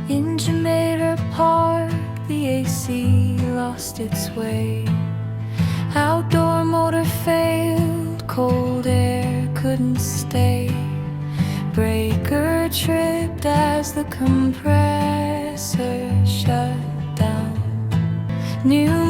In Jumeirah Park, the AC lost its way. Outdoor motor failed, cold air couldn't stay. Breaker tripped as the compressor shut down. New